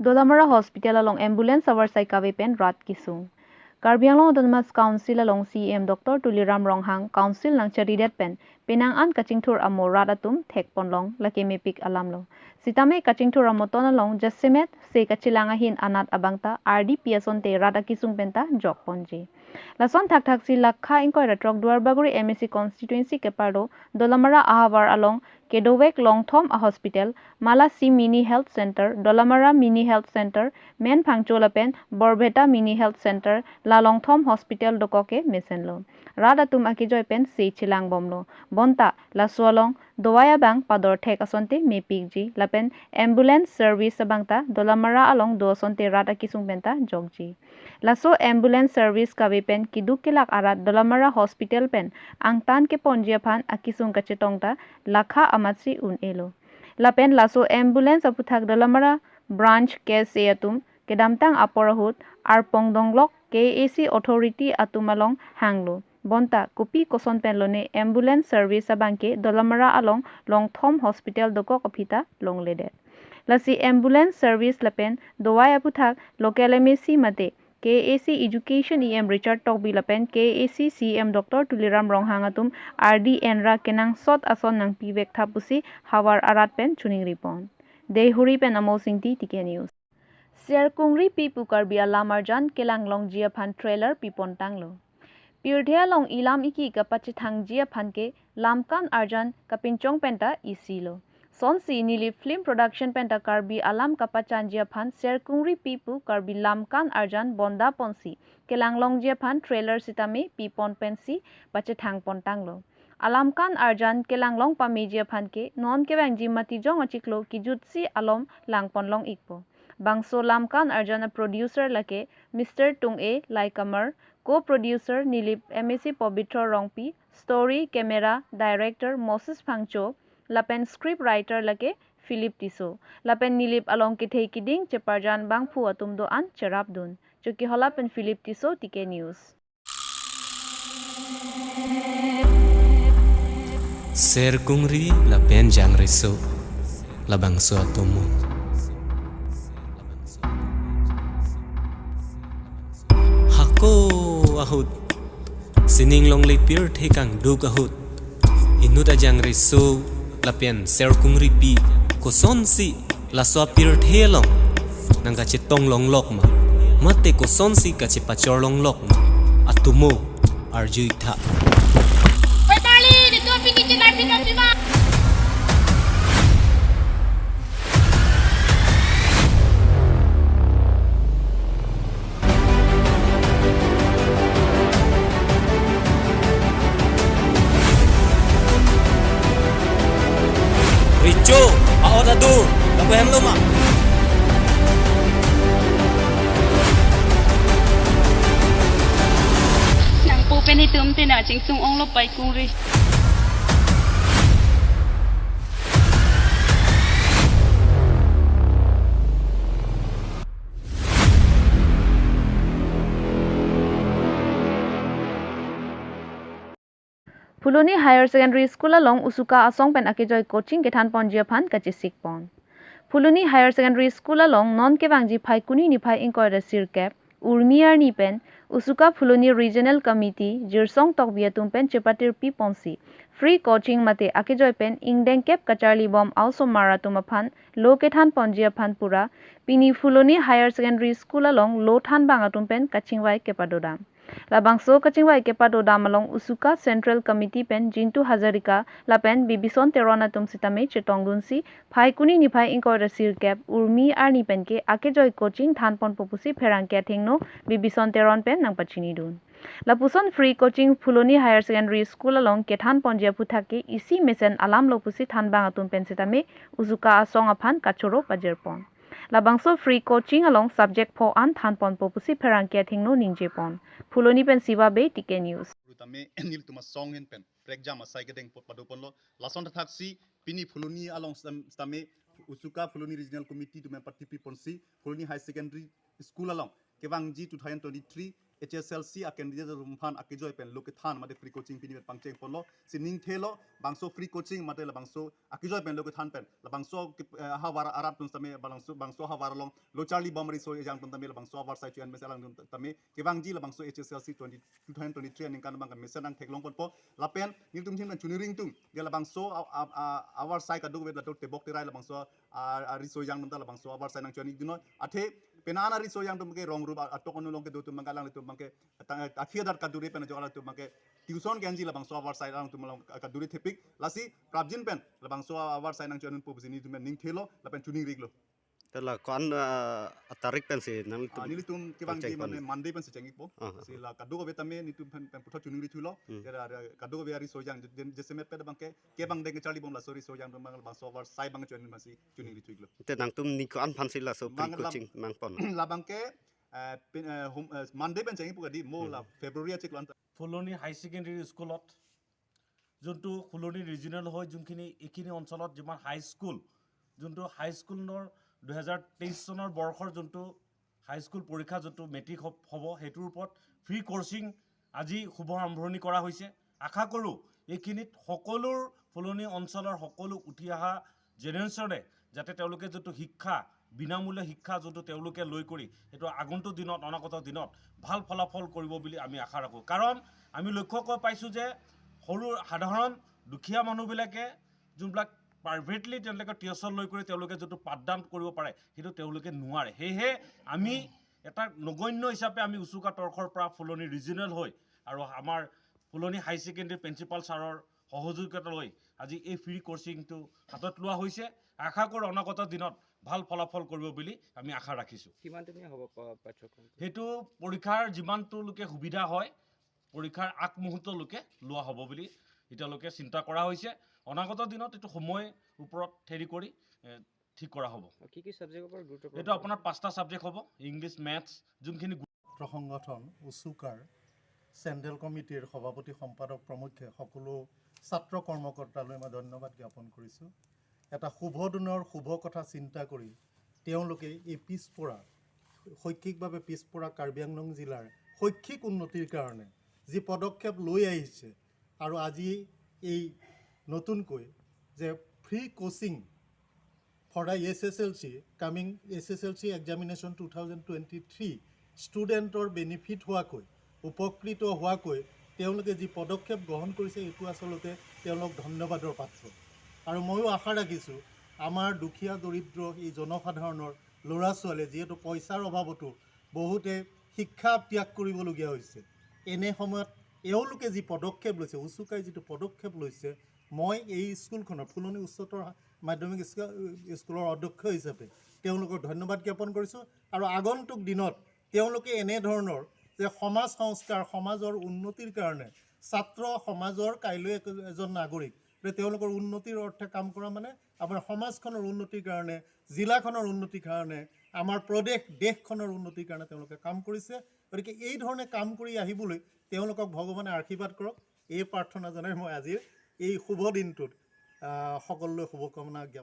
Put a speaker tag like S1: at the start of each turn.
S1: Dolamara Hospital along ambulance oversight kawe pen rat kisung. Karbi along Autonomous Council along CM Dr. Tuliram Ronghang Council nang charidet pen penang an kachingthur amo radatum thek ponlong lakemepik alamlo. Sitame kachingthur amo tonalong jasimet se kachilanga hin anat abangta RD piasonte rada kisung penta jok ponji. Lason thak thak si lakha inkoy ratrok duar baguri MSC constituency kepardo Dolamara ahavar along Kedowek Longthom a hospital, Mala C Mini Health Center, Dolamara Mini Health Center, Men Phangcholapen, Borbeta Mini Health Center, La Longthom Hospital dokoke mesenlo. Rada tum akijoy pen se chilang bomlo. Bonta la sualong doaya bang pador thek asonte mepikji lapen ambulance service abangta Dolamara along do asonte rada kisung benta jogji. Laso ambulance service kawipen kidukilak arat Dolamara Hospital pen angtan ke ponjia phan akisung kachetongta lakha amatsi un elo. Lapen laso ambulance aputhak Dolamara branch case atum kedamtang aporahut ar pongdonglok KAC authority atumalong hanglo. Bonta kupi koson penlone ambulance service abangke Dolamara along Longthom Hospital doko kopita longledet. Lasi ambulance service lapen dowai aputhak local MSC mate KAC Education EM Richard Tokbi lapen KAC CM Dr. Tuliram Ronghangatum RD Enra kenang sot ason nang pivek thapusi hawar arat pen chuning ripon. Dehuri pen amo singti tike news. Ser kungri pi Karbi lamarjan kelang long jia phan trailer pipon tanglo. Pirdhia long ilam iki kapachithang jia phan ke lamkan arjan kapinchong penta isilo. Sonsi nili film production penta Karbi alam kapachan jia phan ser kungri pipu Karbi lamkan arjan bonda ponsi kelang long jia phan trailer sitame pipon pensi pachithang pontanglo. Alamkan arjan kelang long pami jia phan ke non kebang jimati jong achiklo kijutsi alom langpon long ikpo. Bangso lamkan arjana producer lake Mr. Tung A Laikamar, co-producer Nilip MSC Pobitro Rongpi, story, camera, director Moses Phangcho, lapen script writer lake Philip Tiso, lapen Nilip along kithe kiding cheparjan bangphu atumdo an cherap dun. Chuki holapen Philip Tiso tike news.
S2: Ser kungri lapen jang reso labang so atumo. Hako ahut sining long lepir thekang duk ahut inut ajang reso lapen ser kungri pi koson si la so pir thelong nang kache tong long lok ma mate koson si kache pachor long lok ma atumo arjui tha
S3: Oi Bali dito pigi chegar pigi ma
S2: Richo, ahora tú, la pueden loma.
S3: nang pu pen hitum tina ching sung ong lo pai kung ri
S1: Fuloni Higher Secondary School along Usuka Asong pen akijoy coaching kethan ponjia phan kachisik pon. Fuloni Higher Secondary School along non kebangji phai kuni ni phai inkoy resir cap urmiar ni pen Usuka Fuloni Regional Committee jirsong tokbia tum pen chepatir pi ponsi free coaching mate akijoy pen ingdeng cap kacharli bom also maratum phan lo kethan ponjia phan pura pini Fuloni Higher Secondary School along lo than bangatum pen kachingwai kepadodam. Labangso kachingwa ikepato damalong Usuka Central Committee pen Jintu Hazarika lapen bibison terona tum sitame chetongdun si phai kuni ni phai inko resir cap urmi arni pen ke ake joy coaching thanpon popusi pherang kya thengno bibison teron pen nang pachini dun lapuson free coaching Fuloni Higher Secondary School along kethan ponjia puthake isi mesen alam lopusi thanbang atum pen sitame Usuka asong aphan kachoro pajerpon Labangso free coaching along subject for an thanpon popusi pherang kya thengno ningjepon Fuloni pen siwa be tike news
S4: Rutame enil tuma song hen pen prekjam asai gedeng padopon lo lason thaksi pini Fuloni along stame Usuka Fuloni Regional Committee to member TP Ponsi Fuloni High Secondary School along kewang G 2023 HSLC a candidate rumpan akijoy pen loke than mate free coaching pini pangcheng polo sining thelo bangso free coaching mate la bangso akijoy pen loke than pen la bangso hawara arab tun tame bangso hawara long lo charlie bomri so yang tun tame la bangso war sai chuan mesalang tun tame kewangji la bangso HSLC 2023 ning kan bang mesanang theklong pon po la pen ning tum thin chuniring tung de la bangso our sai ka du wet la to tebok tirai la bangso ari so yang tun la bangso our sai nang chuan dino athe penana ri so yang tum ke rong ru atokon long ke do tum mangalang tum ke akhir dar kaduri pen jogala tum ke tuition genji la bangso our sai lang tum kaduri thepik lasi prabjin pen la bangso our sai nang chuan pu bini tum ning thelo la pen chuning riglo
S5: Telah kon tarik pensi nang
S4: nili tum kibang di mane mandi pen sechengi po sila kadu ko betame ni tum pen putho chuning ri thulo kadu ko biari so yang jese met pe bang ke bang de charlie bom la sorry so yang bang bang so war sai bang chuan masi chuning ri thulo
S5: te nang tum ni kon phansi la so pre coaching mang pon
S4: la bang ke mandi pen chengi pu di mo la February chek lan
S6: ফুলনি হাই secondary স্কুলত যোনটো ফুলনি regional হয় যোনখিনি এইখিনি অঞ্চলত যিমান হাই school যোনটো হাই স্কুলৰ 2023 চনৰ বৰ্ষৰ যোনটো হাই স্কুল পৰীক্ষা যোনটো মেট্ৰিক হ'ব সেইটোৰ ওপৰত ফ্ৰী কোচিং আজি শুভ আৰম্ভণি কৰা হৈছে আশা কৰোঁ এইখিনিত সকলো ফুলনি অঞ্চলৰ সকলো উঠি অহা জেনেৰেশ্যনে যাতে তেওঁলোকে যোনটো শিক্ষা বিনামূল্য শিক্ষা যোনটো তেওঁলোকে লৈ কৰি এইটো আগন্তুক দিনত অনাগত দিনত ভাল ফলাফল কৰিব বুলি আমি আশা ৰাখোঁ কাৰণ আমি লক্ষ্য কৰি পাইছোঁ যে সৰু সাধাৰণ দুখীয়া মানুহবিলাকে যোনবিলাক প্ৰাইভেটলি তেওঁলোকে টিউচন লৈ কৰি তেওঁলোকে যোনটো পাঠদান কৰিব পাৰে সেইটো তেওঁলোকে নোৱাৰে সেয়েহে আমি এটা নগণ্য হিচাপে আমি উচুকা তৰ্খৰ পৰা ফুলনি ৰিজনেল হৈ আৰু আমাৰ ফুলনি হাই ছেকেণ্ডেৰী প্ৰিন্সিপাল ছাৰৰ সহযোগিতা লৈ আজি এই ফ্ৰী কোচিংটো হাতত লোৱা হৈছে আশা কৰোঁ অনাগত দিনত ভাল ফলাফল কৰিব বুলি আমি আশা ৰাখিছোঁ
S5: কিমান দিনীয়া হ'ব পাঠ্যক্ৰম
S6: সেইটো পৰীক্ষাৰ যিমানটোলৈকে সুবিধা হয় পৰীক্ষাৰ আগমুহূৰ্তলৈকে লোৱা হ'ব বুলি এতিয়ালৈকে চিন্তা কৰা হৈছে অনাগত দিনত এইটো সময় ওপৰত হেৰি কৰি ঠিক কৰা হ'ব
S5: কি কি সাবজেক্টৰ ওপৰত গুৰুত্ব
S6: এইটো আপোনাৰ 5টা সাবজেক্ট হ'ব ইংলিছ মেথছ যোনখিনি
S7: ছাত্ৰ সংগঠন উচুকাৰ চেণ্ট্ৰেল কমিটিৰ সভাপতি সম্পাদক প্ৰমুখ্যে সকলো ছাত্ৰ কৰ্মকৰ্তালৈ মই ধন্যবাদ জ্ঞাপন কৰিছোঁ এটা শুভ দিনৰ শুভ কথা চিন্তা কৰি তেওঁলোকে এই পিছপৰা শৈক্ষিকভাৱে পিছপৰা কাৰ্বি আংলং জিলাৰ শৈক্ষিক উন্নতিৰ কাৰণে যি পদক্ষেপ লৈ আহিছে আৰু আজি এই নতুনকৈ যে free coaching for the SSLC coming SSLC examination 2023 ষ্টুডেণ্টৰ বেনিফিট হোৱাকৈ উপকৃত হোৱাকৈ তেওঁলোকে যি পদক্ষেপ গ্ৰহণ কৰিছে এইটো আচলতে তেওঁলোক ধন্যবাদৰ পাত্ৰ আৰু ময়ো আশা ৰাখিছোঁ আমাৰ দুখীয়া দৰিদ্ৰ এই জনসাধাৰণৰ ল'ৰা ছোৱালীয়ে যিহেতু পইচাৰ অভাৱতো বহুতে শিক্ষা ত্যাগ কৰিবলগীয়া হৈছে এনে সময়ত এওঁলোকে যি পদক্ষেপ লৈছে উচুকাই যিটো পদক্ষেপ লৈছে মই এই স্কুলখনৰ ফুলনি উচ্চতৰ মাধ্যমিক স্কুলৰ অধ্যক্ষ হিচাপে তেওঁলোকক ধন্যবাদ জ্ঞাপন কৰিছোঁ আৰু আগন্তুক দিনত তেওঁলোকে এনেধৰণৰ যে সমাজ সংস্কাৰ সমাজৰ উন্নতিৰ কাৰণে ছাত্ৰ সমাজৰ কাইলৈ এজন নাগৰিক তেওঁলোকৰ উন্নতিৰ অৰ্থে কাম কৰা মানে আমাৰ সমাজখনৰ উন্নতিৰ কাৰণে জিলাখনৰ উন্নতিৰ কাৰণে আমাৰ প্ৰদেশ দেশখনৰ উন্নতিৰ কাৰণে তেওঁলোকে কাম কৰিছে গতিকে এই ধৰণে কাম কৰি আহিবলৈ তেওঁলোকক ভগৱানে আশীৰ্বাদ কৰক এই প্ৰাৰ্থনা জনাই মই আজিৰ এই শুভ দিনটোত সকলোলৈ শুভকামনা জ্ঞাপন